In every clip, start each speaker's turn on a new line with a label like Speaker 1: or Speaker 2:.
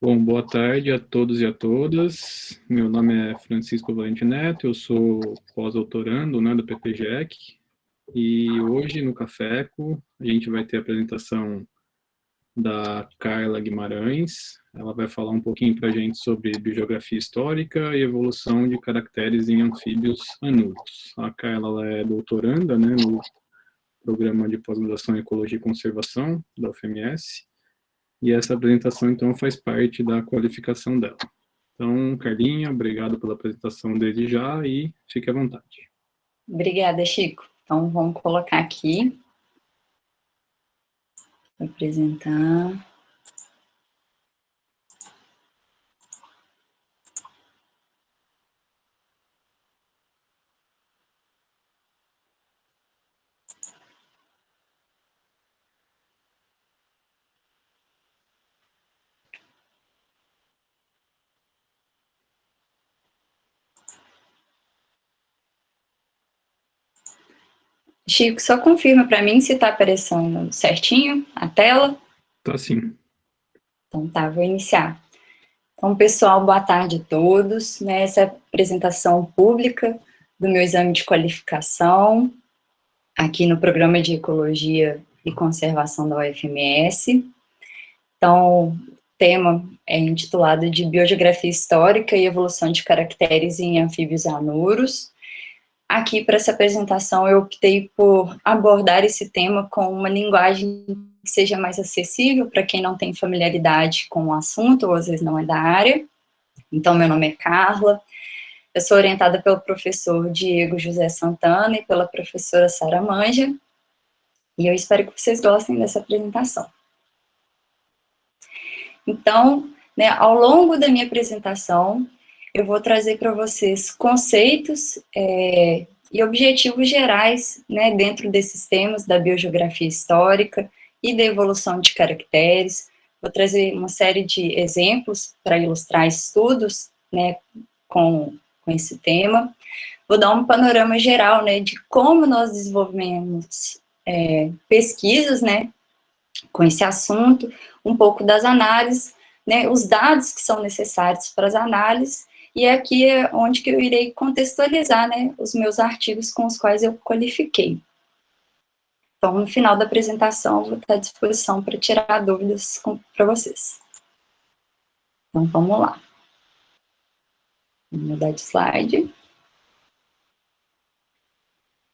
Speaker 1: Bom, boa tarde a todos e a todas. Meu nome é Francisco Valente Neto, eu sou pós-doutorando, né, do PPGEC, e hoje no Cafeco a gente vai ter a apresentação da Carla Guimarães. Ela vai falar um pouquinho para a gente sobre biogeografia histórica e evolução de caracteres em anfíbios anuros. A Carla ela é doutoranda, né, no programa de pós-graduação em Ecologia e Conservação da UFMS, e essa apresentação, então, faz parte da qualificação dela. Então, Carlinha, obrigado pela apresentação desde já e fique à vontade.
Speaker 2: Obrigada, Chico. Então, vamos colocar aqui, apresentar. Chico, só confirma para mim se está aparecendo certinho a tela.
Speaker 1: Tá sim.
Speaker 2: Então tá, vou iniciar. Então, pessoal, boa tarde a todos. Nessa apresentação pública do meu exame de qualificação, aqui no Programa de Ecologia e Conservação da UFMS. Então, o tema é intitulado de Biogeografia Histórica e Evolução de Caracteres em Anfíbios Anuros. Aqui, para essa apresentação, eu optei por abordar esse tema com uma linguagem que seja mais acessível para quem não tem familiaridade com o assunto, ou às vezes não é da área. Então, meu nome é Carla, eu sou orientada pelo professor Diego José Santana e pela professora Sara Manja, e eu espero que vocês gostem dessa apresentação. Então, né, ao longo da minha apresentação, eu vou trazer para vocês conceitos e objetivos gerais, né, dentro desses temas da biogeografia histórica e da evolução de caracteres. Vou trazer uma série de exemplos para ilustrar estudos, né, com esse tema. Vou dar um panorama geral, né, de como nós desenvolvemos pesquisas, né, com esse assunto, um pouco das análises, né, os dados que são necessários para as análises, e aqui é onde que eu irei contextualizar, né, os meus artigos com os quais eu qualifiquei. Então, no final da apresentação, vou estar à disposição para tirar dúvidas para vocês. Então, vamos lá. Vou mudar de slide.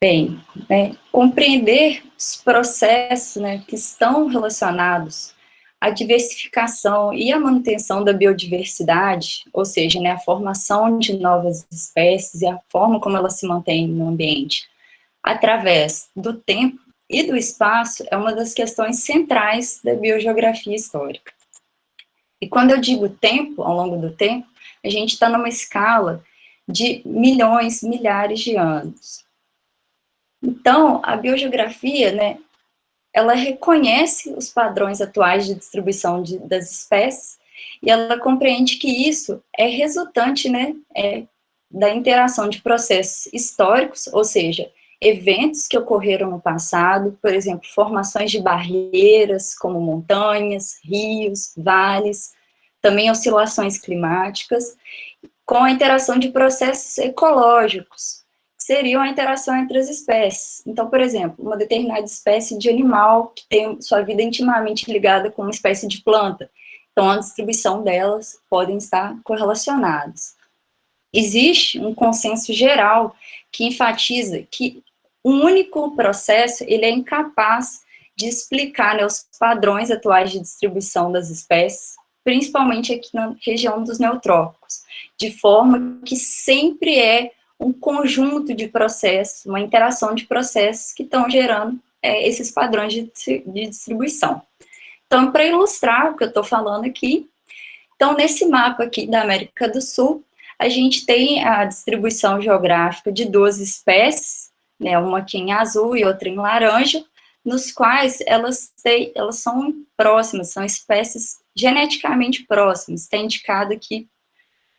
Speaker 2: Bem, né, compreender os processos, né, que estão relacionados à diversificação e à manutenção da biodiversidade, ou seja, né, a formação de novas espécies e a forma como elas se mantêm no ambiente, através do tempo e do espaço, é uma das questões centrais da biogeografia histórica. E quando eu digo tempo, ao longo do tempo, a gente está numa escala de milhões, milhares de anos. Então, a biogeografia, né, ela reconhece os padrões atuais de distribuição das espécies e ela compreende que isso é resultante, né, da interação de processos históricos, ou seja, eventos que ocorreram no passado, por exemplo, formações de barreiras, como montanhas, rios, vales, também oscilações climáticas, com a interação de processos ecológicos, que seriam a interação entre as espécies. Então, por exemplo, uma determinada espécie de animal que tem sua vida intimamente ligada com uma espécie de planta, então a distribuição delas podem estar correlacionadas. Existe um consenso geral que enfatiza que um único processo ele é incapaz de explicar, né, os padrões atuais de distribuição das espécies, principalmente aqui na região dos neotrópicos, de forma que sempre é um conjunto de processos, uma interação de processos que estão gerando esses padrões de distribuição. Então, para ilustrar o que eu estou falando aqui, então, nesse mapa aqui da América do Sul, a gente tem a distribuição geográfica de duas espécies, né, uma aqui em azul e outra em laranja, nos quais elas são próximas, são espécies geneticamente próximas, está indicado aqui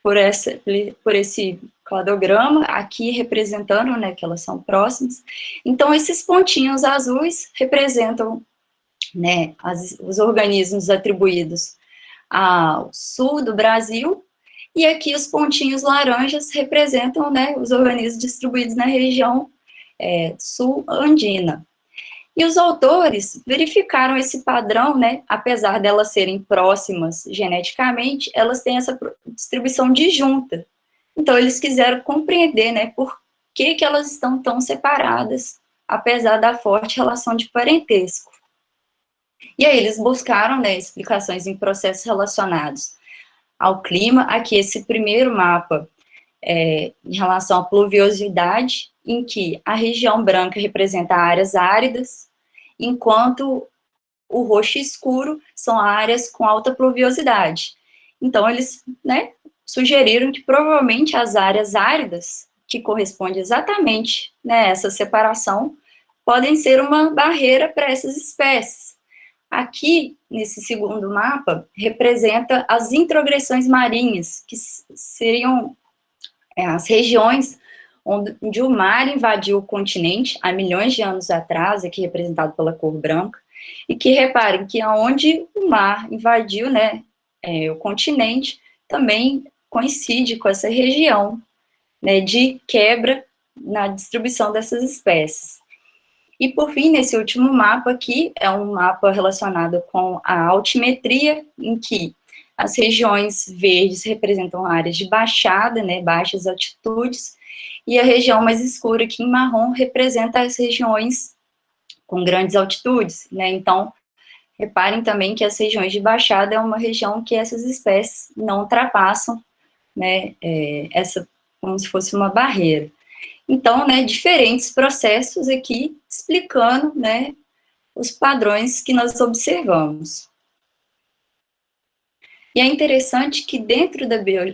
Speaker 2: por esse cladograma, aqui representando, né, que elas são próximas. Então, esses pontinhos azuis representam né, os organismos atribuídos ao sul do Brasil, e aqui os pontinhos laranjas representam, né, os organismos distribuídos na região sul-andina. E os autores verificaram esse padrão, né, apesar delas serem próximas geneticamente, elas têm essa distribuição disjunta. Então, eles quiseram compreender, né, por que elas estão tão separadas, apesar da forte relação de parentesco. E aí eles buscaram, né, explicações em processos relacionados ao clima. Aqui, esse primeiro mapa em relação à pluviosidade, em que a região branca representa áreas áridas, enquanto o roxo escuro são áreas com alta pluviosidade. Então, eles, né, sugeriram que provavelmente as áreas áridas, que correspondem exatamente, né, essa separação, podem ser uma barreira para essas espécies. Aqui, nesse segundo mapa, representa as introgressões marinhas, que seriam as regiões onde o mar invadiu o continente há milhões de anos atrás, aqui representado pela cor branca, e que reparem que aonde o mar invadiu, né, o continente, também coincide com essa região, né, de quebra na distribuição dessas espécies. E, por fim, nesse último mapa aqui, é um mapa relacionado com a altimetria, em que as regiões verdes representam áreas de baixada, né, baixas altitudes, e a região mais escura aqui em marrom representa as regiões com grandes altitudes, né. Então, reparem também que as regiões de baixada é uma região que essas espécies não ultrapassam, né, como se fosse uma barreira. Então, né, diferentes processos aqui explicando, né, os padrões que nós observamos. E é interessante que dentro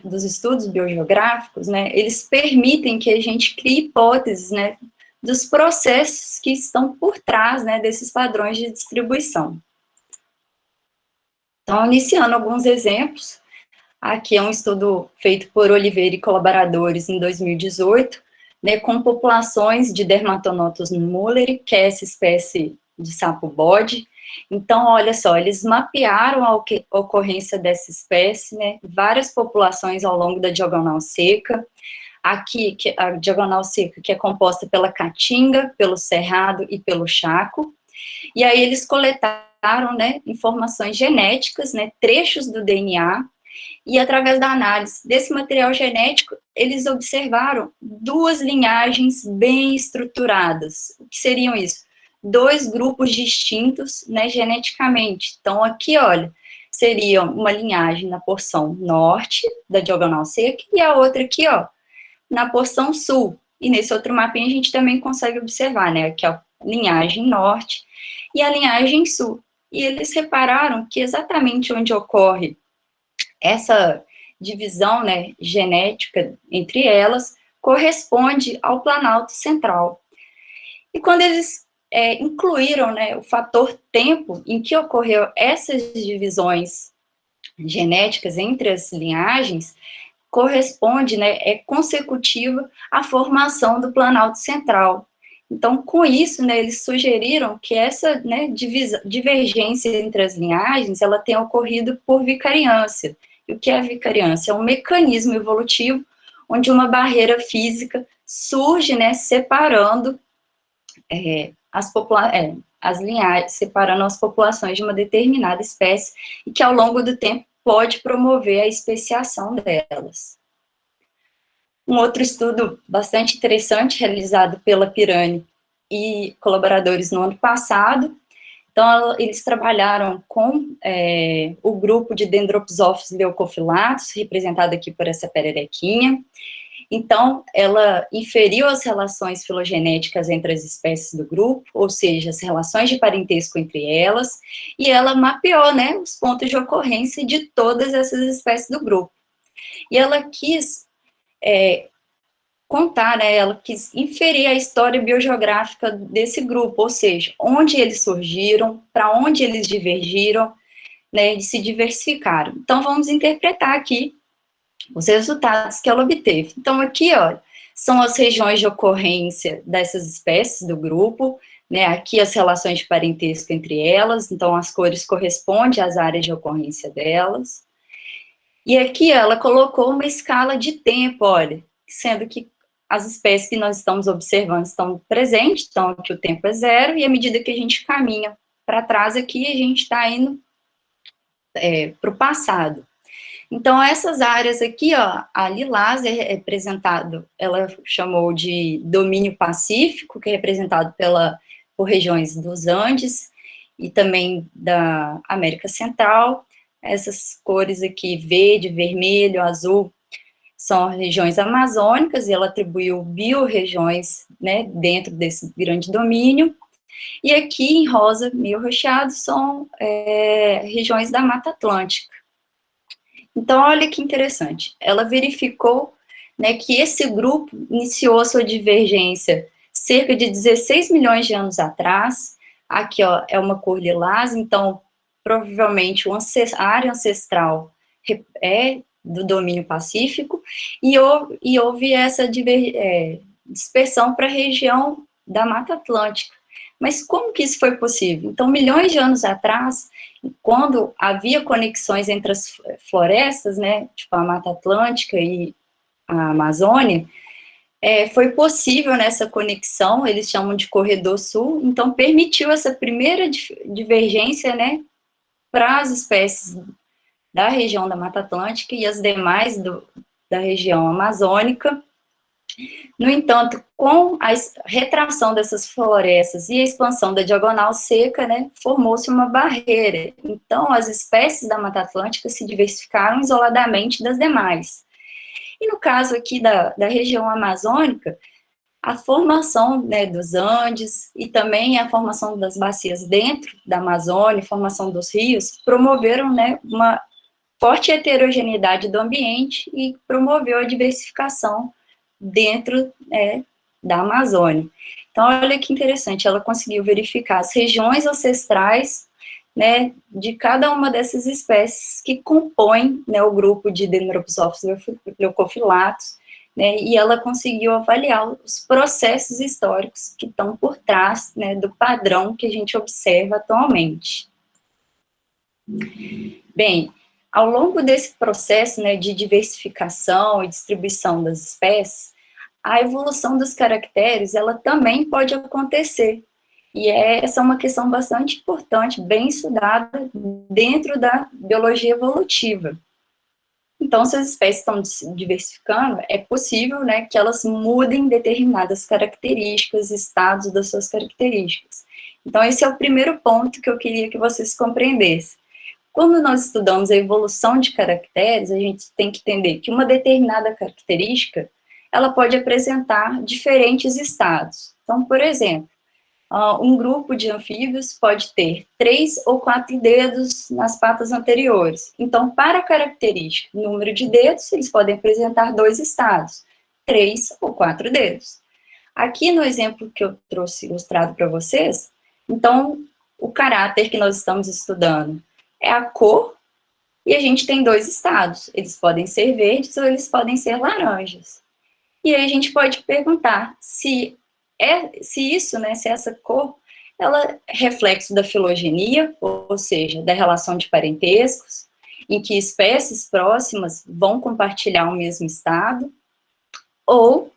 Speaker 2: dos estudos biogeográficos, né, eles permitem que a gente crie hipóteses, né, dos processos que estão por trás, né, desses padrões de distribuição. Então, iniciando alguns exemplos, aqui é um estudo feito por Oliveira e colaboradores em 2018, né, com populações de Dermatonotus mulleri, que é essa espécie de sapo-bode. Então, olha só, eles mapearam a ocorrência dessa espécie, né, várias populações ao longo da diagonal seca. Aqui, a diagonal seca, que é composta pela caatinga, pelo cerrado e pelo chaco. E aí eles coletaram, né, informações genéticas, né, trechos do DNA, e através da análise desse material genético, eles observaram duas linhagens bem estruturadas. O que seriam isso? Dois grupos distintos, né, geneticamente. Então, aqui, olha, seria uma linhagem na porção norte da diagonal seca e a outra aqui, ó, na porção sul. E nesse outro mapinha a gente também consegue observar, né, aqui, ó, linhagem norte e a linhagem sul. E eles repararam que exatamente onde ocorre essa divisão, né, genética entre elas corresponde ao Planalto Central. E quando eles incluíram, né, o fator tempo em que ocorreu essas divisões genéticas entre as linhagens, corresponde, né, consecutiva à formação do Planalto Central. Então, com isso, né, eles sugeriram que essa, né, divergência entre as linhagens, ela tenha ocorrido por vicariância. E o que é a vicariância? É um mecanismo evolutivo onde uma barreira física surge, né, separando as linhagens, separando as populações de uma determinada espécie, e que ao longo do tempo pode promover a especiação delas. Um outro estudo bastante interessante, realizado pela Pirani e colaboradores no ano passado. Então, eles trabalharam com o grupo de Dendropisófilos leucofilatus, representado aqui por essa pererequinha. Então, ela inferiu as relações filogenéticas entre as espécies do grupo, ou seja, as relações de parentesco entre elas, e ela mapeou, né, os pontos de ocorrência de todas essas espécies do grupo. E ela quis contar, né, ela quis inferir a história biogeográfica desse grupo, ou seja, onde eles surgiram, para onde eles divergiram, né, e se diversificaram. Então, vamos interpretar aqui os resultados que ela obteve. Então, aqui, ó, são as regiões de ocorrência dessas espécies do grupo, né, aqui as relações de parentesco entre elas, então as cores correspondem às áreas de ocorrência delas. E aqui ela colocou uma escala de tempo, olha, sendo que as espécies que nós estamos observando estão presentes, então aqui o tempo é 0, e à medida que a gente caminha para trás aqui, a gente está indo para o passado. Então, essas áreas aqui, ó, a lilás é representado, ela chamou de domínio pacífico, que é representado por regiões dos Andes e também da América Central. Essas cores aqui, verde, vermelho, azul, são regiões amazônicas, e ela atribuiu biorregiões, né, dentro desse grande domínio. E aqui, em rosa, meio roxeado, são regiões da Mata Atlântica. Então, olha que interessante, ela verificou, né, que esse grupo iniciou a sua divergência cerca de 16 milhões de anos atrás. Aqui, ó, é uma cor lilás, então, provavelmente, a área ancestral é do domínio pacífico, e houve essa dispersão para a região da Mata Atlântica. Mas como que isso foi possível? Então, milhões de anos atrás, quando havia conexões entre as florestas, né, tipo a Mata Atlântica e a Amazônia, foi possível nessa conexão, eles chamam de corredor sul, então permitiu essa primeira divergência, né, para as espécies da região da Mata Atlântica e as demais da região amazônica. No entanto, com a retração dessas florestas e a expansão da diagonal seca, né, formou-se uma barreira. Então, as espécies da Mata Atlântica se diversificaram isoladamente das demais. E no caso aqui da região amazônica, a formação, né, dos Andes e também a formação das bacias dentro da Amazônia, formação dos rios, promoveram, né, uma forte heterogeneidade do ambiente e promoveu a diversificação dentro da Amazônia. Então, olha que interessante, ela conseguiu verificar as regiões ancestrais, né, de cada uma dessas espécies que compõem, né, o grupo de Dendropisófilos leucophyllatus, né, e ela conseguiu avaliar os processos históricos que estão por trás, né, do padrão que a gente observa atualmente. Bem, ao longo desse processo, né, de diversificação e distribuição das espécies, a evolução dos caracteres, ela também pode acontecer. E essa é uma questão bastante importante, bem estudada dentro da biologia evolutiva. Então, se as espécies estão se diversificando, é possível, né, que elas mudem determinadas características, estados das suas características. Então, esse é o primeiro ponto que eu queria que vocês compreendessem. Quando nós estudamos a evolução de caracteres, a gente tem que entender que uma determinada característica, ela pode apresentar diferentes estados. Então, por exemplo, um grupo de anfíbios pode ter 3 ou 4 dedos nas patas anteriores. Então, para a característica número de dedos, eles podem apresentar 2 estados, 3 ou 4 dedos. Aqui no exemplo que eu trouxe ilustrado para vocês, então, o caráter que nós estamos estudando é a cor, e a gente tem 2 estados. Eles podem ser verdes ou eles podem ser laranjas. E aí a gente pode perguntar se isso, né, se essa cor, ela é reflexo da filogenia, ou seja, da relação de parentescos, em que espécies próximas vão compartilhar o mesmo estado, ou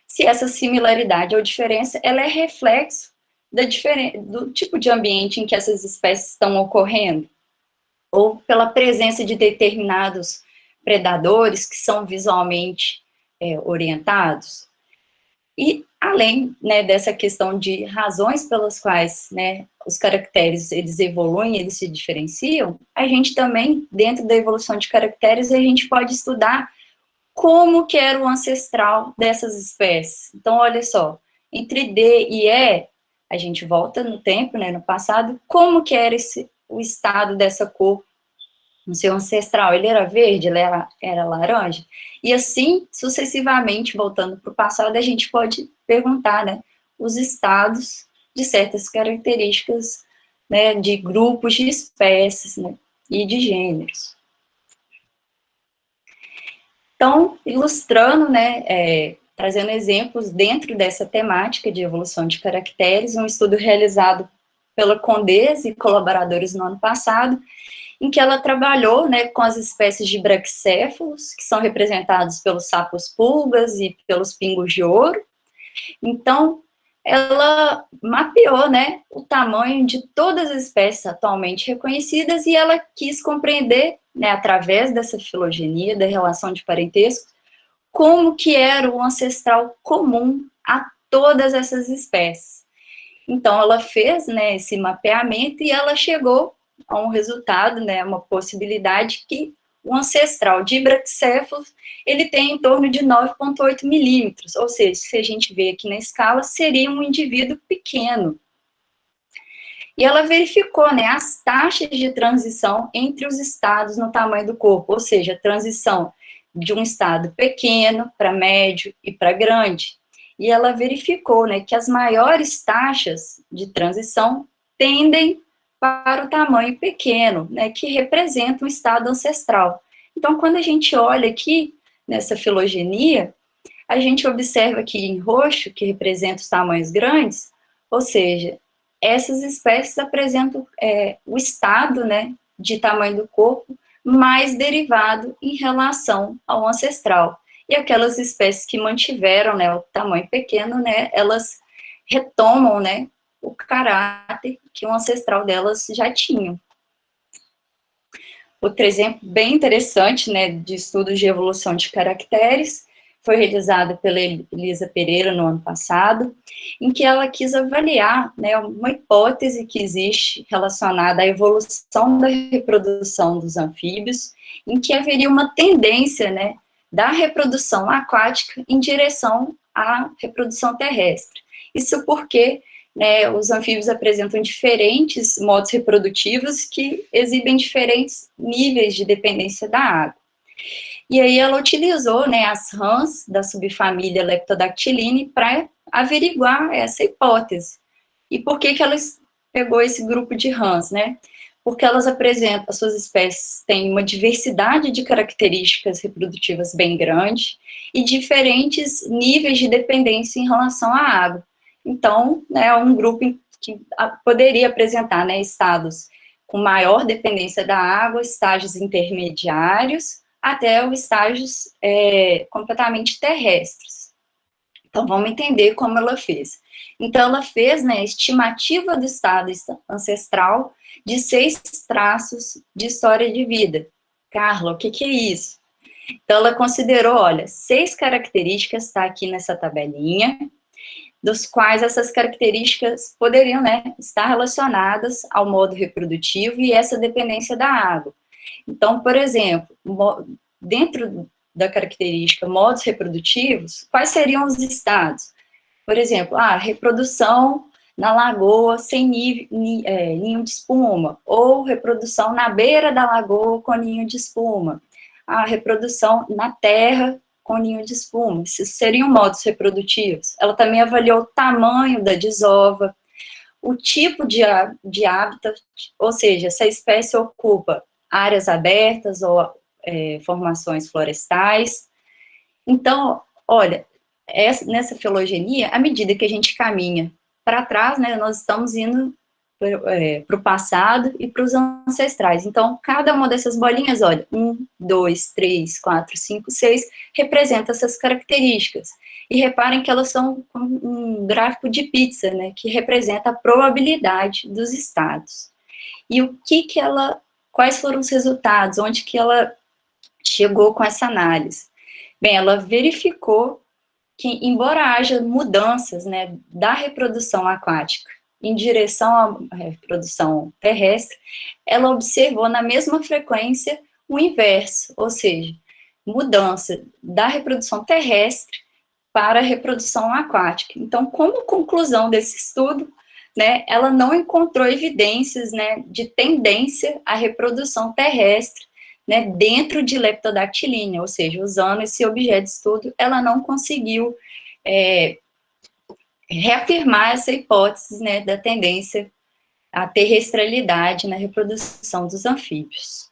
Speaker 2: se essa similaridade ou diferença, ela é reflexo do tipo de ambiente em que essas espécies estão ocorrendo, ou pela presença de determinados predadores que são visualmente orientados. E, além, né, dessa questão de razões pelas quais, né, os caracteres, eles evoluem, eles se diferenciam, a gente também, dentro da evolução de caracteres, a gente pode estudar como que era o ancestral dessas espécies. Então, olha só, entre D e E, a gente volta no tempo, né, no passado, como que era o estado dessa cor no seu ancestral? Ele era verde, ele era laranja? E assim, sucessivamente, voltando para o passado, a gente pode perguntar, né, os estados de certas características, né, de grupos de espécies, né, e de gêneros. Então, ilustrando, né, trazendo exemplos dentro dessa temática de evolução de caracteres, um estudo realizado pela Condesi e colaboradores no ano passado, em que ela trabalhou, né, com as espécies de braquicéfalos, que são representados pelos sapos-pulgas e pelos pingos de ouro. Então, ela mapeou, né, o tamanho de todas as espécies atualmente reconhecidas e ela quis compreender, né, através dessa filogenia, da relação de parentesco, como que era o ancestral comum a todas essas espécies. Então, ela fez, né, esse mapeamento e ela chegou a um resultado, né, uma possibilidade que o ancestral de braquicéfalos, ele tem em torno de 9,8 milímetros, ou seja, se a gente vê aqui na escala, seria um indivíduo pequeno. E ela verificou, né, as taxas de transição entre os estados no tamanho do corpo, ou seja, a transição de um estado pequeno para médio e para grande. E ela verificou, né, que as maiores taxas de transição tendem para o tamanho pequeno, né, que representa um estado ancestral. Então, quando a gente olha aqui nessa filogenia, a gente observa aqui em roxo, que representa os tamanhos grandes, ou seja, essas espécies apresentam o estado, né, de tamanho do corpo mais derivado em relação ao ancestral. E aquelas espécies que mantiveram, né, o tamanho pequeno, né, elas retomam, né, o caráter que o ancestral delas já tinham. Outro exemplo bem interessante, né, de estudos de evolução de caracteres, foi realizado pela Elisa Pereira no ano passado, em que ela quis avaliar, né, uma hipótese que existe relacionada à evolução da reprodução dos anfíbios, em que haveria uma tendência, né, da reprodução aquática em direção à reprodução terrestre. Isso porque, né, os anfíbios apresentam diferentes modos reprodutivos que exibem diferentes níveis de dependência da água. E aí ela utilizou, né, as rãs da subfamília Leptodactyline para averiguar essa hipótese. E por que ela pegou esse grupo de rãs, né? Porque elas apresentam, as suas espécies têm uma diversidade de características reprodutivas bem grande e diferentes níveis de dependência em relação à água. Então, né, é um grupo que poderia apresentar, né, estados com maior dependência da água, estágios intermediários, até os estágios completamente terrestres. Então, vamos entender como ela fez. Então, ela fez, né, a estimativa do estado ancestral de 6 traços de história de vida. Carla, o que é isso? Então, ela considerou, olha, 6 características, está aqui nessa tabelinha, dos quais essas características poderiam, né, estar relacionadas ao modo reprodutivo e essa dependência da água. Então, por exemplo, dentro da característica modos reprodutivos, quais seriam os estados? Por exemplo, reprodução na lagoa sem ninho de espuma, ou reprodução na beira da lagoa com ninho de espuma, a reprodução na terra com ninho de espuma, esses seriam modos reprodutivos. Ela também avaliou o tamanho da desova, o tipo de hábitat, ou seja, se a espécie ocupa áreas abertas ou formações florestais. Então, olha, nessa filogenia, à medida que a gente caminha para trás, né, nós estamos indo para o passado e para os ancestrais. Então, cada uma dessas bolinhas, olha, 1, 2, 3, 4, 5, 6, representa essas características. E reparem que elas são um gráfico de pizza, né, que representa a probabilidade dos estados. E quais foram os resultados, onde que ela chegou com essa análise? Bem, ela verificou que, embora haja mudanças, né, da reprodução aquática em direção à reprodução terrestre, ela observou na mesma frequência o inverso, ou seja, mudança da reprodução terrestre para a reprodução aquática. Então, como conclusão desse estudo, né, ela não encontrou evidências, né, de tendência à reprodução terrestre, né, dentro de Leptodactyline, ou seja, usando esse objeto de estudo, ela não conseguiu reafirmar essa hipótese, né, da tendência à terrestrialidade na reprodução dos anfíbios.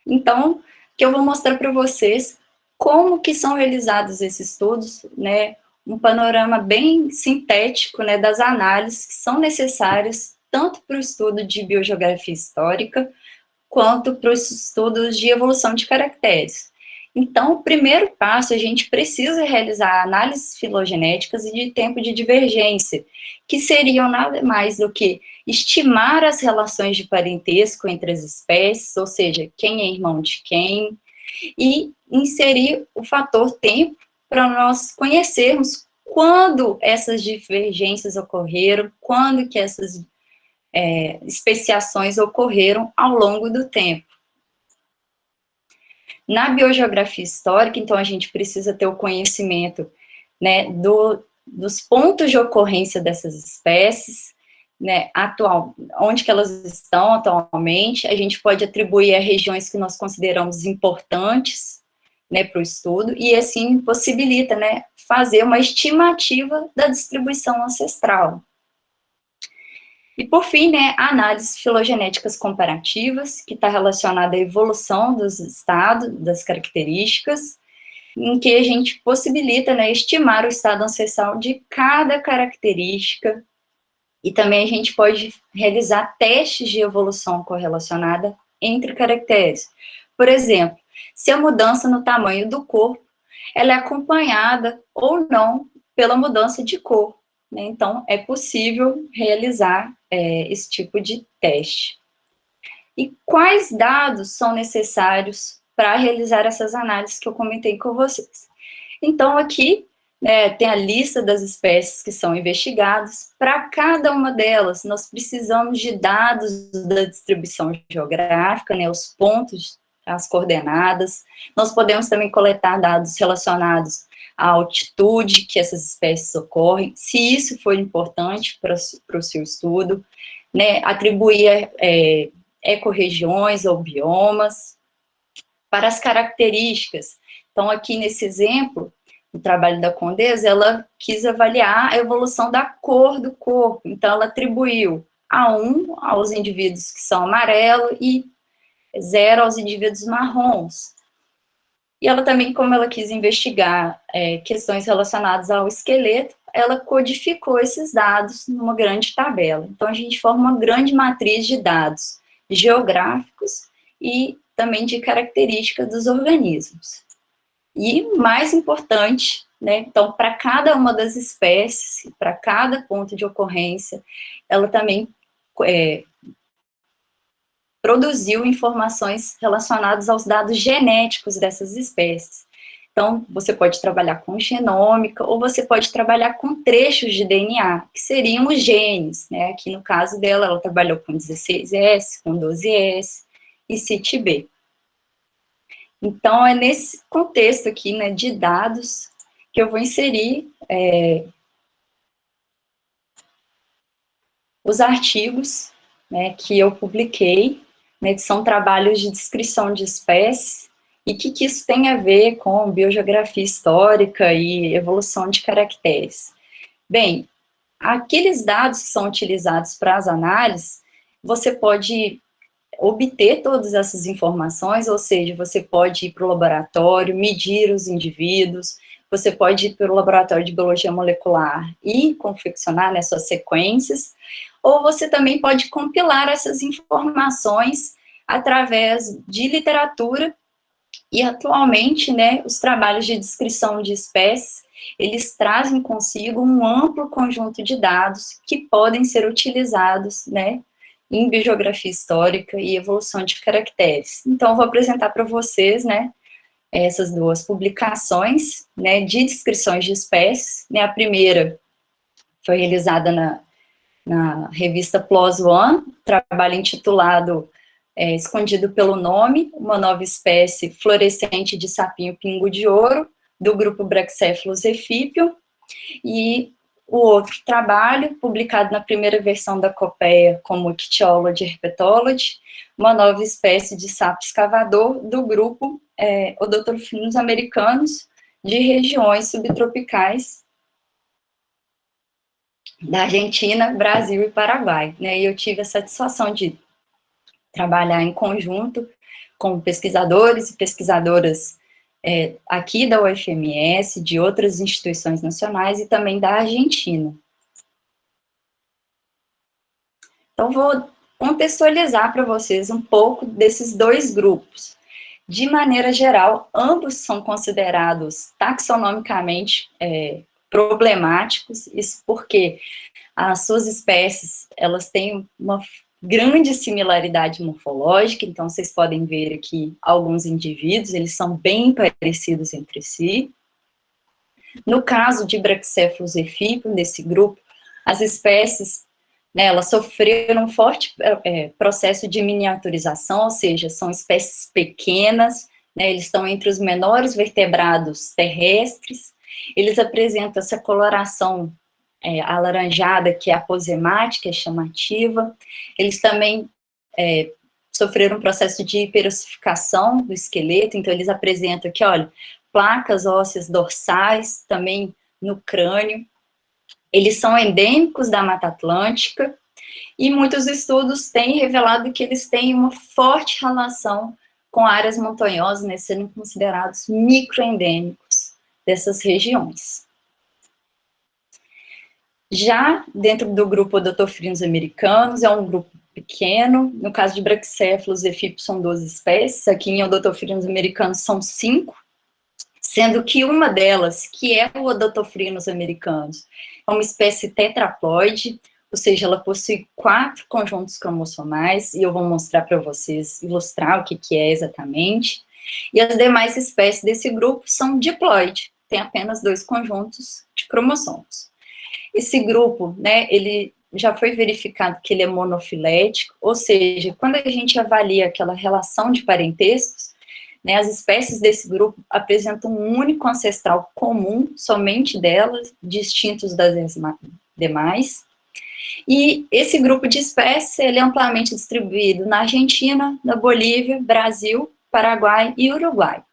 Speaker 2: Então, que eu vou mostrar para vocês como que são realizados esses estudos, né, um panorama bem sintético, né, das análises que são necessárias tanto para o estudo de biogeografia histórica, quanto para os estudos de evolução de caracteres. Então, o primeiro passo, a gente precisa realizar análises filogenéticas e de tempo de divergência, que seriam nada mais do que estimar as relações de parentesco entre as espécies, ou seja, quem é irmão de quem, e inserir o fator tempo para nós conhecermos quando essas divergências ocorreram, quando que essas especiações ocorreram ao longo do tempo. Na biogeografia histórica, então, a gente precisa ter o conhecimento, né, dos pontos de ocorrência dessas espécies, né, onde que elas estão atualmente. A gente pode atribuir a regiões que nós consideramos importantes, né, para o estudo, e assim possibilita, né, fazer uma estimativa da distribuição ancestral. E, por fim, né, análises filogenéticas comparativas, que está relacionada à evolução dos estados, das características, em que a gente possibilita, né, estimar o estado ancestral de cada característica, e também a gente pode realizar testes de evolução correlacionada entre caracteres. Por exemplo, se a mudança no tamanho do corpo, ela é acompanhada ou não pela mudança de cor, né? Então, é possível realizar esse tipo de teste. E quais dados são necessários para realizar essas análises que eu comentei com vocês? Então, aqui, né, tem a lista das espécies que são investigadas. Para cada uma delas, nós precisamos de dados da distribuição geográfica, né, os pontos, as coordenadas. Nós podemos também coletar dados relacionados à altitude que essas espécies ocorrem, se isso for importante para o seu estudo, né, atribuir ecorregiões ou biomas. Para as características, então aqui nesse exemplo, o trabalho da Condesa, ela quis avaliar a evolução da cor do corpo, então ela atribuiu A1 aos indivíduos que são amarelo e 0 aos indivíduos marrons. E ela também, como ela quis investigar questões relacionadas ao esqueleto, ela codificou esses dados numa grande tabela. Então, a gente forma uma grande matriz de dados geográficos e também de características dos organismos. E, mais importante, né, então, para cada uma das espécies, para cada ponto de ocorrência, ela também produziu informações relacionadas aos dados genéticos dessas espécies. Então, você pode trabalhar com genômica, ou você pode trabalhar com trechos de DNA, que seriam os genes, né? Aqui no caso dela, ela trabalhou com 16S, com 12S e CIT-B. Então, é nesse contexto aqui, né, de dados, que eu vou inserir os artigos, né, que eu publiquei, né, que são trabalhos de descrição de espécies, e que isso tem a ver com biogeografia histórica e evolução de caracteres. Bem, aqueles dados que são utilizados para as análises, você pode obter todas essas informações, ou seja, você pode ir para o laboratório, medir os indivíduos, você pode ir para o laboratório de biologia molecular e confeccionar, né, suas sequências, ou você também pode compilar essas informações através de literatura, e atualmente, né, os trabalhos de descrição de espécies, eles trazem consigo um amplo conjunto de dados que podem ser utilizados, né, em biogeografia histórica e evolução de caracteres. Então, eu vou apresentar para vocês, né, essas duas publicações, né, de descrições de espécies, né, a primeira foi realizada na revista PLOS ONE, trabalho intitulado Escondido pelo Nome, uma nova espécie florescente de sapinho-pingo de ouro, do grupo Brachycephalus efipium, e o outro trabalho, publicado na primeira versão da Copeia como Ichthyology Herpetology, uma nova espécie de sapo escavador do grupo Odontophilus americanos, de regiões subtropicais da Argentina, Brasil e Paraguai, né, e eu tive a satisfação de trabalhar em conjunto com pesquisadores e pesquisadoras aqui da UFMS, de outras instituições nacionais e também da Argentina. Então, vou contextualizar para vocês um pouco desses dois grupos. De maneira geral, ambos são considerados taxonomicamente problemáticos, isso porque as suas espécies, elas têm uma grande similaridade morfológica, então vocês podem ver aqui alguns indivíduos, eles são bem parecidos entre si. No caso de Brachycephalus efípio, desse grupo, as espécies, né, elas sofreram um forte processo de miniaturização, ou seja, são espécies pequenas, né, eles estão entre os menores vertebrados terrestres, eles apresentam essa coloração alaranjada, que é aposemática, é chamativa. Eles também sofreram um processo de hiperossificação do esqueleto, então eles apresentam aqui, olha, placas ósseas dorsais, também no crânio. Eles são endêmicos da Mata Atlântica, e muitos estudos têm revelado que eles têm uma forte relação com áreas montanhosas, né, sendo considerados microendêmicos dessas regiões. Já dentro do grupo Odontophrynos americanos, é um grupo pequeno. No caso de Brachycephalus efípio, são 12 espécies. Aqui em Odontophrynos americanos são 5, sendo que uma delas, que é o Odontophrynos americanos, é uma espécie tetraploide, ou seja, ela possui 4 conjuntos cromossomais, e eu vou mostrar para vocês, ilustrar o que é exatamente. E as demais espécies desse grupo são diploide, tem apenas 2 conjuntos de cromossomos. Esse grupo, né, ele já foi verificado que ele é monofilético, ou seja, quando a gente avalia aquela relação de parentescos, né, as espécies desse grupo apresentam um único ancestral comum, somente delas, distintos das demais. E esse grupo de espécies, ele é amplamente distribuído na Argentina, na Bolívia, Brasil, Paraguai e Uruguai.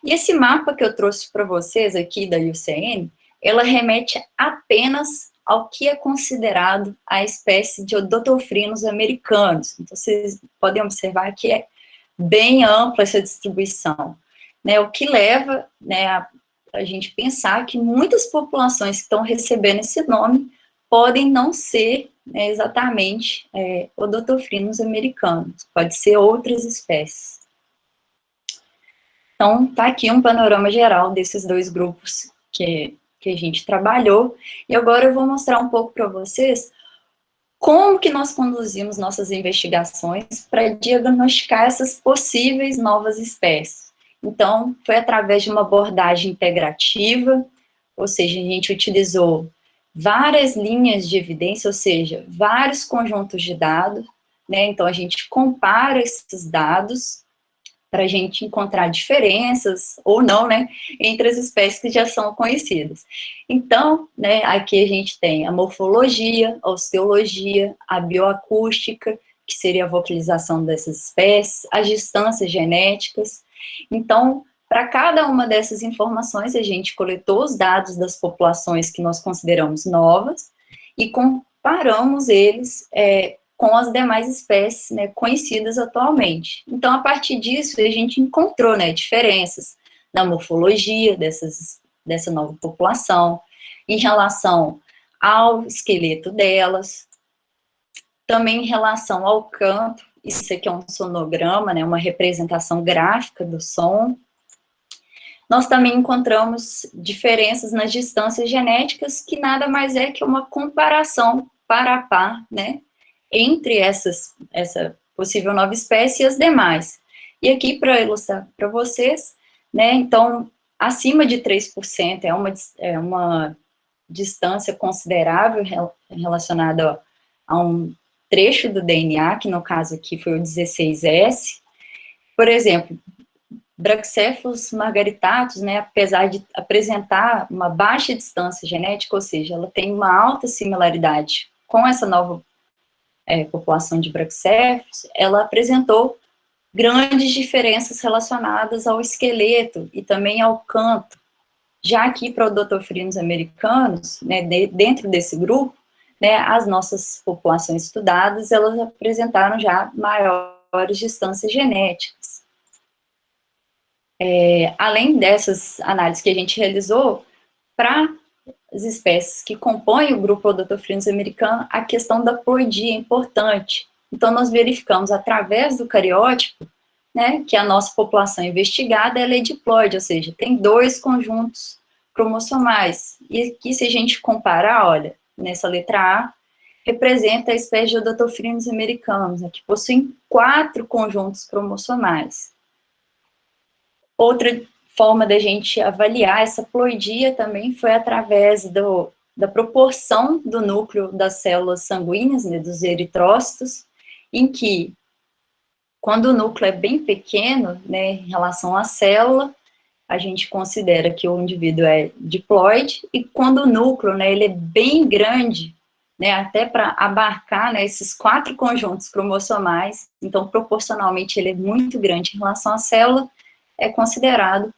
Speaker 2: E esse mapa que eu trouxe para vocês aqui da IUCN, ela remete apenas ao que é considerado a espécie de Odontophrynos americanos. Então, vocês podem observar que é bem ampla essa distribuição, né, o que leva, né, a gente pensar que muitas populações que estão recebendo esse nome podem não ser, né, exatamente Odontophrynos americanos, pode ser outras espécies. Então, tá aqui um panorama geral desses dois grupos que a gente trabalhou, e agora eu vou mostrar um pouco para vocês como que nós conduzimos nossas investigações para diagnosticar essas possíveis novas espécies. Então, foi através de uma abordagem integrativa, ou seja, a gente utilizou várias linhas de evidência, ou seja, vários conjuntos de dados, né? Então, a gente compara esses dados para a gente encontrar diferenças, ou não, né, entre as espécies que já são conhecidas. Então, né, aqui a gente tem a morfologia, a osteologia, a bioacústica, que seria a vocalização dessas espécies, as distâncias genéticas. Então, para cada uma dessas informações, a gente coletou os dados das populações que nós consideramos novas e comparamos eles com as demais espécies, né, conhecidas atualmente. Então, a partir disso, a gente encontrou, né, diferenças na morfologia dessa nova população, em relação ao esqueleto delas, também em relação ao canto, isso aqui é um sonograma, né, uma representação gráfica do som. Nós também encontramos diferenças nas distâncias genéticas, que nada mais é que uma comparação par a par, né, entre essa possível nova espécie e as demais. E aqui, para ilustrar para vocês, né, então, acima de 3% é uma distância considerável relacionada a um trecho do DNA, que no caso aqui foi o 16S. Por exemplo, Brachycephalus margaritatus, né, apesar de apresentar uma baixa distância genética, ou seja, ela tem uma alta similaridade com essa nova população de Brachycephalus, ela apresentou grandes diferenças relacionadas ao esqueleto e também ao canto. Já aqui para Odontophrynos americanos, né, dentro desse grupo, né, as nossas populações estudadas, elas apresentaram já maiores distâncias genéticas. Além dessas análises que a gente realizou, para as espécies que compõem o grupo Odontophrinus americano, a questão da ploidia é importante. Então, nós verificamos através do cariótipo, né, que a nossa população investigada ela é diploide, ou seja, tem 2 conjuntos cromossomais. E aqui, se a gente comparar, olha, nessa letra A, representa a espécie de Odontophrinus americanos, né, que possuem 4 conjuntos cromossomais. Outra forma da gente avaliar essa ploidia também foi através da proporção do núcleo das células sanguíneas, né, dos eritrócitos, em que, quando o núcleo é bem pequeno, né, em relação à célula, a gente considera que o indivíduo é diploide, e quando o núcleo, né, ele é bem grande, né, até para abarcar, né, esses 4 conjuntos cromossomais, então, proporcionalmente, ele é muito grande em relação à célula, é considerado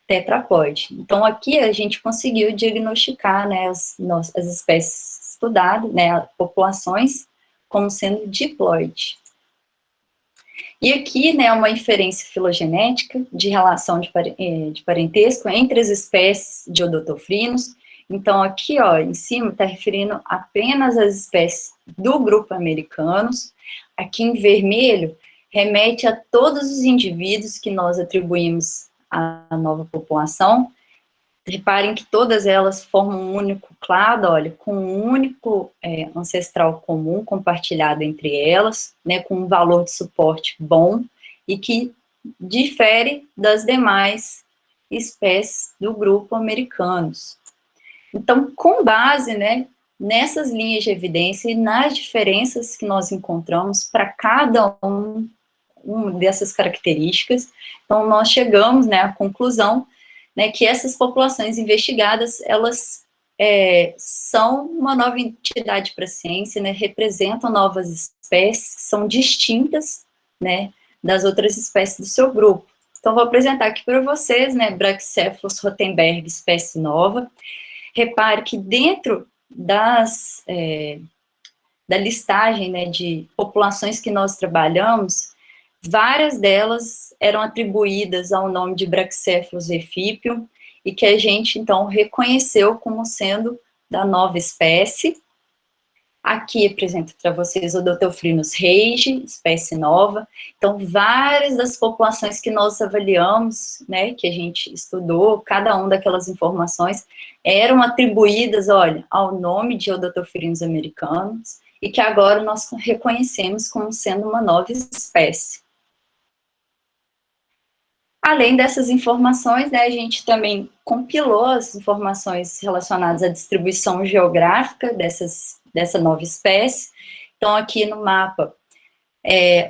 Speaker 2: tetraploide. Então, aqui a gente conseguiu diagnosticar, né, as espécies estudadas, né, populações, como sendo diploide. E aqui, né, uma inferência filogenética de relação de parentesco entre as espécies de Odontophrinus. Então, aqui, ó, em cima, está referindo apenas às espécies do grupo americanos. Aqui em vermelho, remete a todos os indivíduos que nós atribuímos à nova população. Reparem que todas elas formam um único clado, olha, com um único ancestral comum compartilhado entre elas, né, com um valor de suporte bom, e que difere das demais espécies do grupo americanos. Então, com base, né, nessas linhas de evidência e nas diferenças que nós encontramos para cada uma dessas características, então nós chegamos, né, à conclusão, né, que essas populações investigadas, elas são uma nova entidade para a ciência, né, representam novas espécies que são distintas, né, das outras espécies do seu grupo. Então, vou apresentar aqui para vocês, né, Brachycephalus rothenberg, espécie nova. Repare que dentro da listagem, né, de populações que nós trabalhamos, várias delas eram atribuídas ao nome de Brachycephalus efipium, e que a gente, então, reconheceu como sendo da nova espécie. Aqui apresento para vocês o Odontophrinus reigi, espécie nova. Então, várias das populações que nós avaliamos, né, que a gente estudou, cada uma daquelas informações, eram atribuídas, olha, ao nome de Odontophrinus americanos, e que agora nós reconhecemos como sendo uma nova espécie. Além dessas informações, né, a gente também compilou as informações relacionadas à distribuição geográfica dessa nova espécie. Então, aqui no mapa,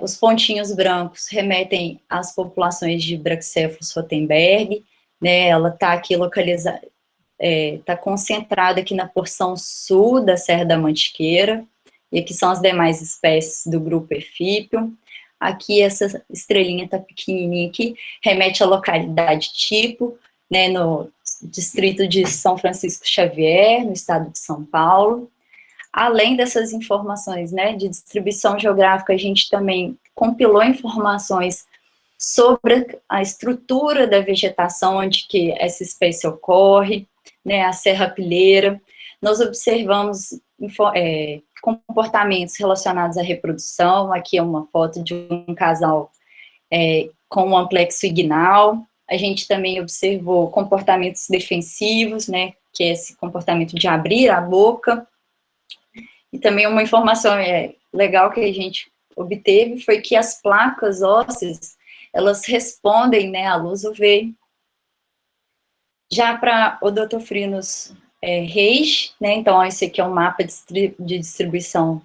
Speaker 2: os pontinhos brancos remetem às populações de Brachycephalus rothenberg, né, ela está aqui localizada, está concentrada aqui na porção sul da Serra da Mantiqueira, e aqui são as demais espécies do grupo Efipium. Aqui, essa estrelinha está pequenininha aqui, remete à localidade tipo, né, no distrito de São Francisco Xavier, no estado de São Paulo. Além dessas informações, né, de distribuição geográfica, a gente também compilou informações sobre a estrutura da vegetação onde que essa espécie ocorre, né, a serrapilheira. Nós observamos comportamentos relacionados à reprodução. Aqui é uma foto de um casal com um amplexo ignal. A gente também observou comportamentos defensivos, né, que é esse comportamento de abrir a boca. E também uma informação legal que a gente obteve foi que as placas ósseas, elas respondem, né, à luz UV. Já para Odontophrinus reis, né, então esse aqui é um mapa de distribuição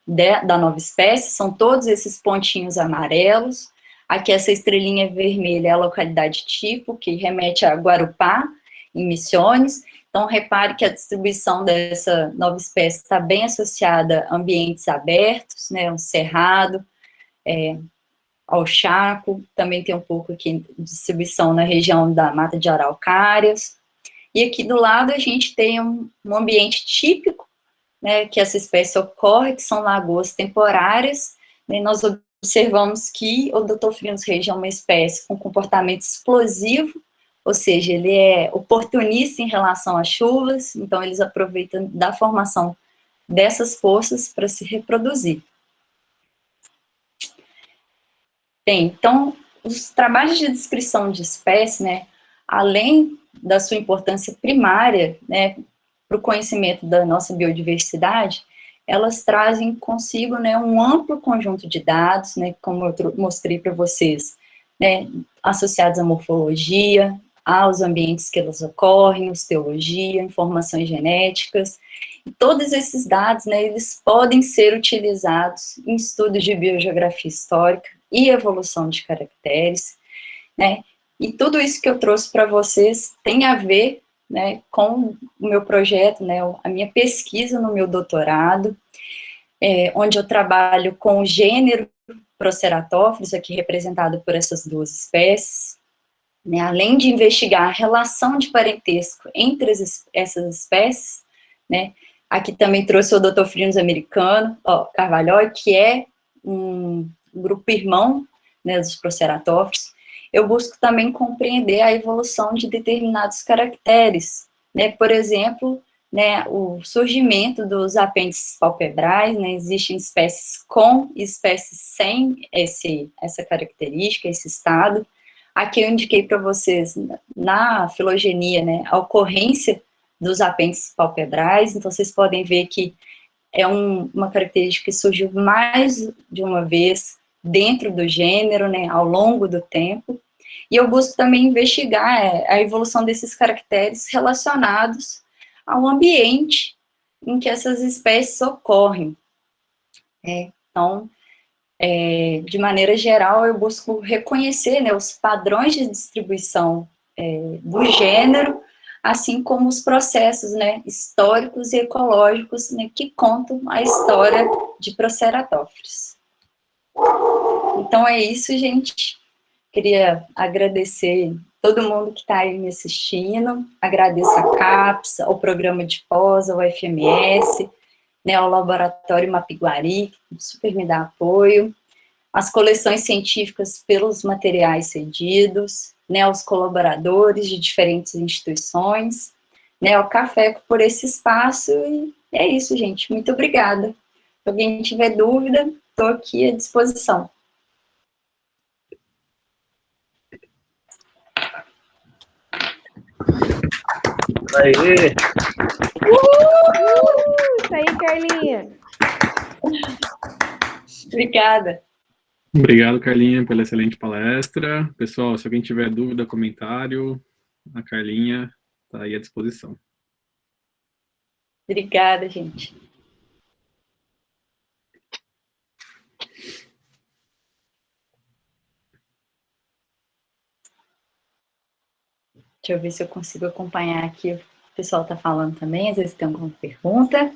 Speaker 2: da nova espécie, são todos esses pontinhos amarelos. Aqui essa estrelinha vermelha é a localidade tipo, que remete a Guarupá, em Misiones. Então, repare que a distribuição dessa nova espécie está bem associada a ambientes abertos, né, um cerrado, ao Chaco, também tem um pouco aqui de distribuição na região da Mata de Araucárias. E aqui do lado a gente tem um ambiente típico, né, que essa espécie ocorre, que são lagoas temporárias, né, nós observamos que o Dotophrynus regia é uma espécie com comportamento explosivo, ou seja, ele é oportunista em relação às chuvas, então eles aproveitam da formação dessas poças para se reproduzir. Bem, então, os trabalhos de descrição de espécie, né, além da sua importância primária, né, para o conhecimento da nossa biodiversidade, elas trazem consigo, né, um amplo conjunto de dados, né, como eu mostrei para vocês, né, associados à morfologia, aos ambientes que elas ocorrem, osteologia, informações genéticas, e todos esses dados, né, eles podem ser utilizados em estudos de biogeografia histórica e evolução de caracteres, né, e tudo isso que eu trouxe para vocês tem a ver, né, com o meu projeto, né, a minha pesquisa no meu doutorado, onde eu trabalho com o gênero Proceratophilus, aqui representado por essas duas espécies, né, além de investigar a relação de parentesco entre essas espécies, né, aqui também trouxe o Dotophrynus americano, Carvalho, que é um grupo irmão, né, dos Proceratophilus. Eu busco também compreender a evolução de determinados caracteres, né, por exemplo, né, o surgimento dos apêndices palpebrais, né, existem espécies com e espécies sem essa característica, esse estado. Aqui eu indiquei para vocês, na filogenia, né, a ocorrência dos apêndices palpebrais, então vocês podem ver que é uma característica que surgiu mais de uma vez dentro do gênero, né, ao longo do tempo, e eu busco também investigar a evolução desses caracteres relacionados ao ambiente em que essas espécies ocorrem. Então, de maneira geral, eu busco reconhecer, né, os padrões de distribuição do gênero, assim como os processos, né, históricos e ecológicos, né, que contam a história de Proceratophilus. Então é isso, gente. Queria agradecer todo mundo que está aí me assistindo, agradeço a CAPES, ao programa de pós, ao FMS, né, ao Laboratório Mapiguari, que super me dá apoio, as coleções científicas pelos materiais cedidos, né, aos colaboradores de diferentes instituições, né, ao Café por esse espaço, e é isso, gente, muito obrigada. Se alguém tiver dúvida, estou aqui à disposição.
Speaker 3: Aê!
Speaker 4: Isso aí, Carlinha.
Speaker 2: Obrigada.
Speaker 1: Obrigado, Carlinha, pela excelente palestra. Pessoal, se alguém tiver dúvida, comentário, a Carlinha está aí à disposição.
Speaker 2: Obrigada, gente. Deixa eu ver se eu consigo acompanhar aqui o que o pessoal está falando também, às vezes tem alguma pergunta.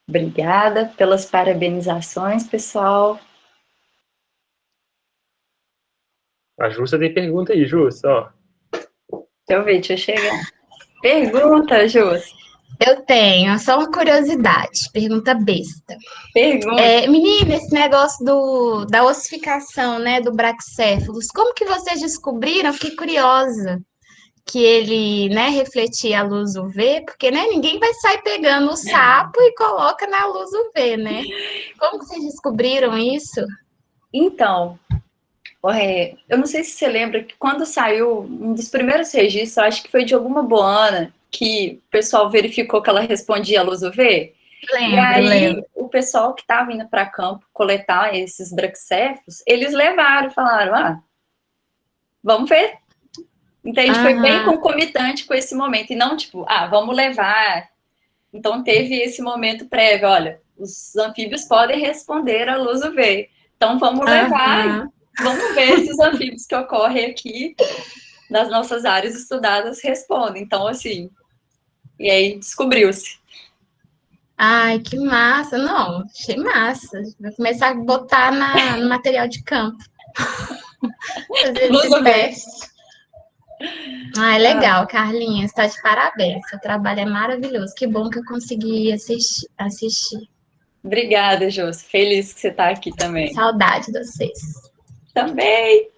Speaker 2: Obrigada pelas parabenizações, pessoal.
Speaker 3: A Jussa tem pergunta aí, Jussa, ó.
Speaker 2: Deixa eu ver, deixa eu chegar. Pergunta, Jus.
Speaker 5: Eu tenho, só uma curiosidade, pergunta besta.
Speaker 2: Pergunta.
Speaker 5: Menina, esse negócio da ossificação, né, do Brachycephalus, como que vocês descobriram? Fiquei curiosa que ele, né, refletia a luz UV, porque, né, ninguém vai sair pegando o sapo e coloca na luz UV, né? Como que vocês descobriram isso?
Speaker 2: Então, eu não sei se você lembra que quando saiu um dos primeiros registros, acho que foi de alguma boana, que o pessoal verificou que ela respondia à luz UV. E aí, o pessoal que estava indo para campo coletar esses brachycephalus, eles levaram, falaram, vamos ver. Então, a gente foi bem concomitante com esse momento, e não tipo, vamos levar. Então, teve esse momento prévio, olha, os anfíbios podem responder à luz UV, então vamos levar, vamos ver se os anfíbios que ocorrem aqui nas nossas áreas estudadas respondem. Então, assim, e aí descobriu-se.
Speaker 5: Ai, que massa. Não, achei massa. Vou começar a botar no material de campo. fazer esse
Speaker 2: Luz UV.
Speaker 5: teste. Ah, é legal, Carlinha, está de parabéns. Seu trabalho é maravilhoso. Que bom que eu consegui assistir.
Speaker 2: Obrigada, Josi. Feliz que você está aqui também.
Speaker 5: Saudade de vocês.
Speaker 2: Também.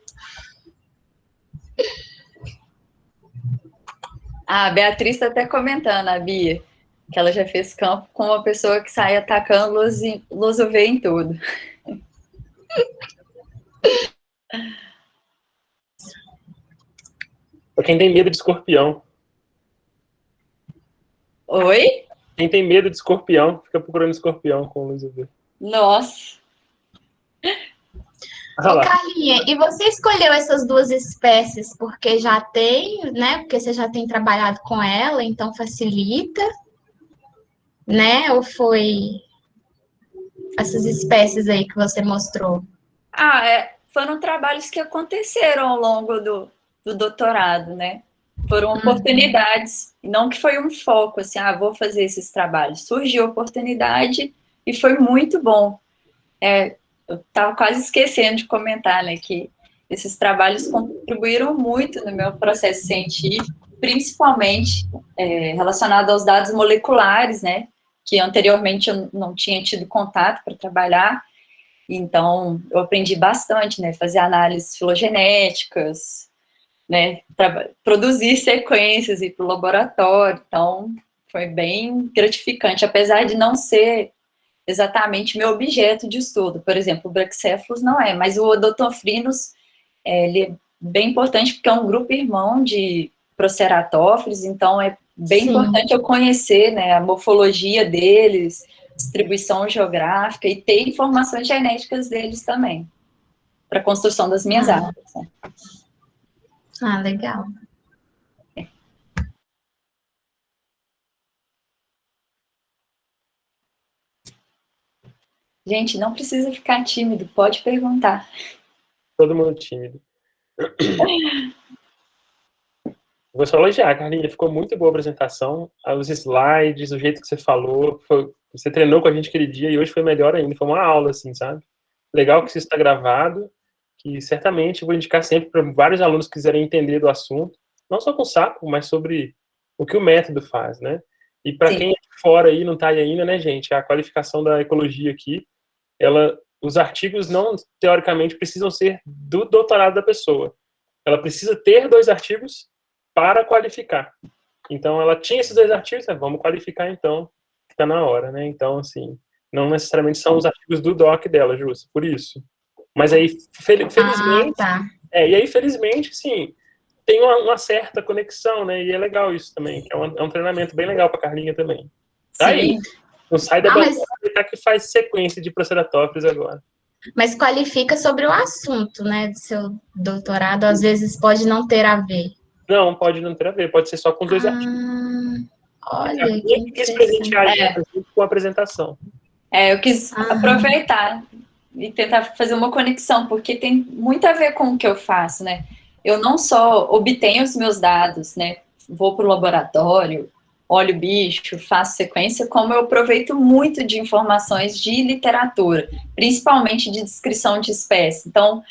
Speaker 2: A Beatriz está até comentando, a Bia, que ela já fez campo com uma pessoa que sai atacando luz UV em tudo.
Speaker 3: Pra quem tem medo de escorpião.
Speaker 2: Oi?
Speaker 3: Quem tem medo de escorpião, fica procurando escorpião com luz UV.
Speaker 2: Nossa.
Speaker 3: Ah
Speaker 5: Ô,
Speaker 3: lá.
Speaker 5: Carlinha, e você escolheu essas duas espécies porque já tem, né? Porque você já tem trabalhado com ela, então facilita, né? Ou foi essas espécies aí que você mostrou?
Speaker 2: Foram trabalhos que aconteceram ao longo do doutorado, né? Foram oportunidades, não que foi um foco, assim, vou fazer esses trabalhos. Surgiu a oportunidade e foi muito bom. Eu estava quase esquecendo de comentar, né, que esses trabalhos contribuíram muito no meu processo científico, principalmente relacionado aos dados moleculares, né, que anteriormente eu não tinha tido contato para trabalhar. Então, eu aprendi bastante, né, fazer análises filogenéticas, né, produzir sequências, ir para o laboratório. Então, foi bem gratificante, apesar de não ser exatamente meu objeto de estudo. Por exemplo, o Brachycephalus não é, mas o Odontophrinus, ele é bem importante porque é um grupo irmão de Proceratófilos, então é bem importante eu conhecer, né, a morfologia deles, distribuição geográfica e ter informações genéticas deles também, para a construção das minhas árvores. Né?
Speaker 5: Ah, legal.
Speaker 2: Gente, não precisa ficar tímido, pode perguntar.
Speaker 3: Todo mundo tímido. Vou só elogiar, Carlinha. Ficou muito boa a apresentação. Os slides, o jeito que você falou. Você treinou com a gente aquele dia e hoje foi melhor ainda. Foi uma aula, assim, sabe? Legal que isso está gravado, que certamente eu vou indicar sempre para vários alunos que quiserem entender do assunto. Não só com o sapo, mas sobre o que o método faz, né? E para quem é de fora aí, não está aí ainda, né, gente? A qualificação da ecologia aqui, os artigos não, teoricamente, precisam ser do doutorado da pessoa. Ela precisa ter 2 artigos para qualificar. Então, ela tinha esses 2 artigos, vamos qualificar então, que está na hora, né? Então, assim, não necessariamente são os artigos do doc dela, Justo, por isso. Mas aí, felizmente,
Speaker 5: tá.
Speaker 3: E aí, felizmente, sim, tem uma certa conexão, né? E é legal isso também, que é um treinamento bem legal para a Carlinha também. Tá aí. Não sai da bandeira que faz sequência de Proceratófilos agora.
Speaker 5: Mas qualifica sobre o assunto, né, do seu doutorado, às vezes pode não ter a ver.
Speaker 3: Não, pode não ter a ver, pode ser só com 2 artigos.
Speaker 5: Olha, que
Speaker 3: Eu quis presentear a gente com a apresentação.
Speaker 2: Eu quis aproveitar e tentar fazer uma conexão, porque tem muito a ver com o que eu faço, né? Eu não só obtenho os meus dados, né? Vou para o laboratório, olho o bicho, faço sequência, como eu aproveito muito de informações de literatura, principalmente de descrição de espécie. Então,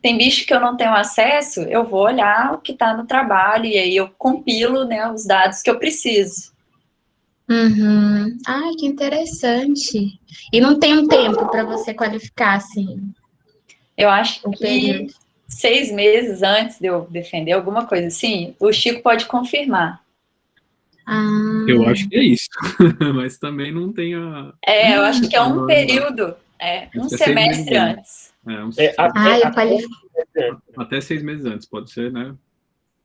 Speaker 2: tem bicho que eu não tenho acesso, eu vou olhar o que está no trabalho e aí eu compilo, né, os dados que eu preciso.
Speaker 5: Ai, que interessante. E não tem um tempo para você qualificar, assim?
Speaker 2: Eu acho que 6 meses antes de eu defender alguma coisa assim, o Chico pode confirmar.
Speaker 1: Eu acho que é isso, mas também não tem a...
Speaker 2: Eu acho que é um período, um semestre antes.
Speaker 1: Até 6 meses antes, pode ser, né?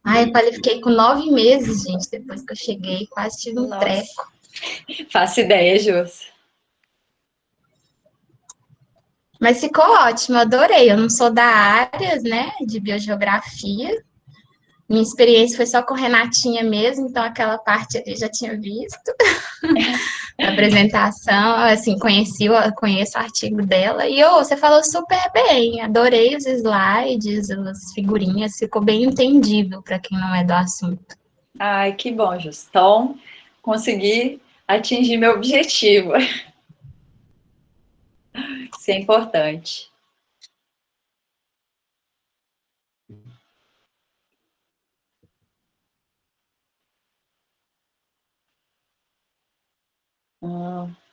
Speaker 5: Eu qualifiquei com 9 meses, gente, depois que eu cheguei, quase tive um treco.
Speaker 2: Faço ideia, Jus.
Speaker 5: Mas ficou ótimo, adorei. Eu não sou da área, né, de biogeografia. Minha experiência foi só com Renatinha mesmo, então aquela parte ali já tinha visto. A apresentação, assim, conheço o artigo dela. E você falou super bem, adorei os slides, as figurinhas, ficou bem entendível para quem não é do assunto.
Speaker 2: Ai, que bom, Jus. Então, consegui atingir meu objetivo. Isso é importante.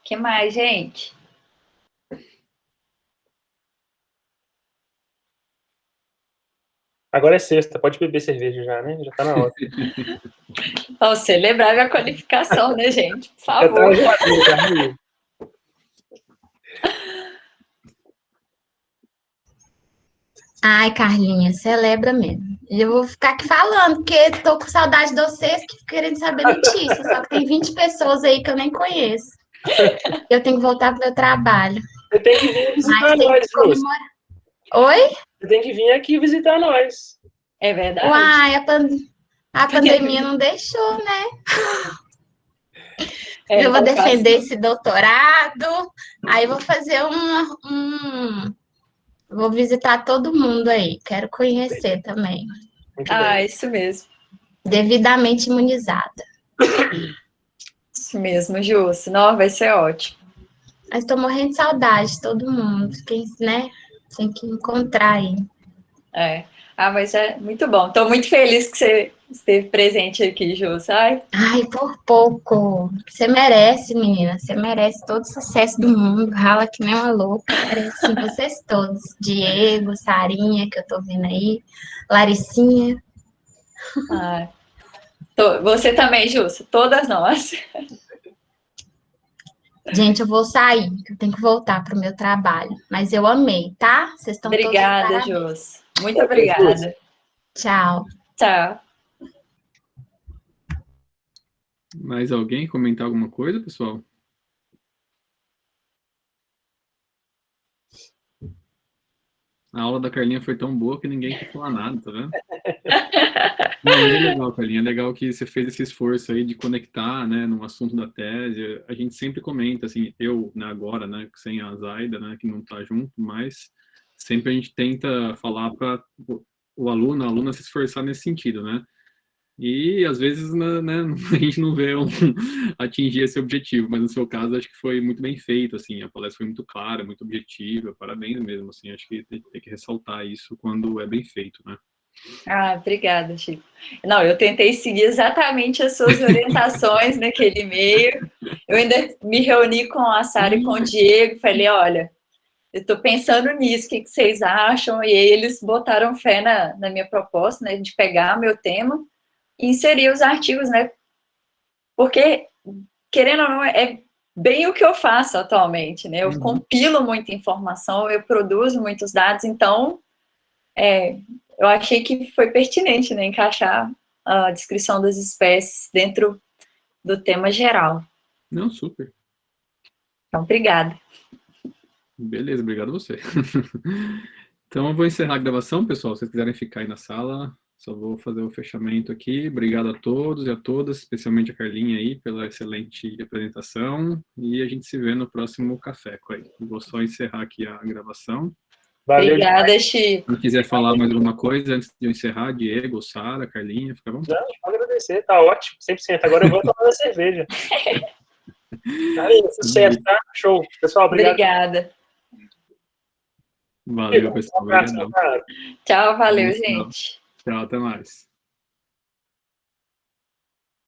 Speaker 2: Que mais, gente?
Speaker 3: Agora é sexta, pode beber cerveja já, né? Já tá na hora.
Speaker 2: Ó, celebrar minha qualificação, né, gente? Por
Speaker 3: Já tá na
Speaker 2: favor.
Speaker 3: geladeira, Carlinha.
Speaker 5: Ai, Carlinha, celebra mesmo. E eu vou ficar aqui falando, porque tô com saudade de vocês que querendo saber notícias. Só que tem 20 pessoas aí que eu nem conheço. Eu tenho que voltar pro meu trabalho.
Speaker 3: Você tem que vir visitar
Speaker 5: Mas tem
Speaker 3: nós,
Speaker 5: que
Speaker 3: Jus.
Speaker 5: comemorar. Oi?
Speaker 3: Você tem que vir aqui visitar nós.
Speaker 2: É verdade?
Speaker 5: Uai, a pandemia não deixou, né? Eu vou
Speaker 2: então
Speaker 5: defender esse doutorado. Aí vou fazer Vou visitar todo mundo aí. Quero conhecer também.
Speaker 3: Muito bem.
Speaker 2: Isso mesmo.
Speaker 5: Devidamente imunizada.
Speaker 2: Isso mesmo, Ju. Senão vai ser ótimo.
Speaker 5: Mas tô morrendo de saudade de todo mundo. Quem, né? Tem que encontrar aí.
Speaker 2: Mas é muito bom. Estou muito feliz que você esteve presente aqui, Ju, sabe?
Speaker 5: Ai, por pouco. Você merece, menina. Você merece todo o sucesso do mundo. Rala que nem uma louca. Merece sim, vocês todos. Diego, Sarinha, que eu tô vendo aí. Laricinha.
Speaker 2: Você também, Ju. Todas nós.
Speaker 5: Gente, eu vou sair, que eu tenho que voltar pro meu trabalho. Mas eu amei, tá? Vocês estão todos de
Speaker 2: Obrigada,
Speaker 5: parabéns.
Speaker 2: Ju. Muito obrigada.
Speaker 5: Tchau.
Speaker 2: Tchau.
Speaker 1: Mais alguém comentar alguma coisa, pessoal? A aula da Carlinha foi tão boa que ninguém quis falar nada, tá vendo? Não, mas é legal, Carlinha. É legal que você fez esse esforço aí de conectar, né, no assunto da tese. A gente sempre comenta, assim, eu, né, agora, né, sem a Zaida, né, que não tá junto, mas sempre a gente tenta falar para o aluno, a aluna se esforçar nesse sentido, né? E às vezes, né, a gente não vê atingir esse objetivo, mas no seu caso acho que foi muito bem feito, assim, a palestra foi muito clara, muito objetiva, parabéns mesmo, assim, acho que tem que ressaltar isso quando é bem feito, né?
Speaker 2: Obrigada, Chico. Não, eu tentei seguir exatamente as suas orientações naquele e-mail. Eu ainda me reuni com a Sara e com o Diego, falei, olha, eu estou pensando nisso, o que vocês acham? E aí eles botaram fé na minha proposta, né, de pegar meu tema e inserir os artigos, né? Porque, querendo ou não, é bem o que eu faço atualmente, né? Eu compilo muita informação, eu produzo muitos dados, então eu achei que foi pertinente, né, encaixar a descrição das espécies dentro do tema geral.
Speaker 1: Não, super.
Speaker 2: Então, obrigada.
Speaker 1: Beleza, obrigado a você. Então eu vou encerrar a gravação, pessoal. Se vocês quiserem ficar aí na sala, só vou fazer o fechamento aqui. Obrigado a todos e a todas, especialmente a Carlinha aí, pela excelente apresentação. E a gente se vê no próximo café. Vou só encerrar aqui a gravação.
Speaker 3: Valeu.
Speaker 2: Obrigada, Chico.
Speaker 1: Se quiser falar mais alguma coisa antes de eu encerrar, Diego, Sara, Carlinha, fica à vontade.
Speaker 3: Não, vou agradecer, tá ótimo, 100%. Agora eu vou tomar a cerveja. Carlinha, sucesso, tá? Show. Pessoal, obrigado.
Speaker 2: Obrigada.
Speaker 1: Valeu, pessoal.
Speaker 3: Um abraço,
Speaker 1: Obrigadão.
Speaker 3: cara.
Speaker 2: Tchau, valeu, gente.
Speaker 1: Tchau, até mais.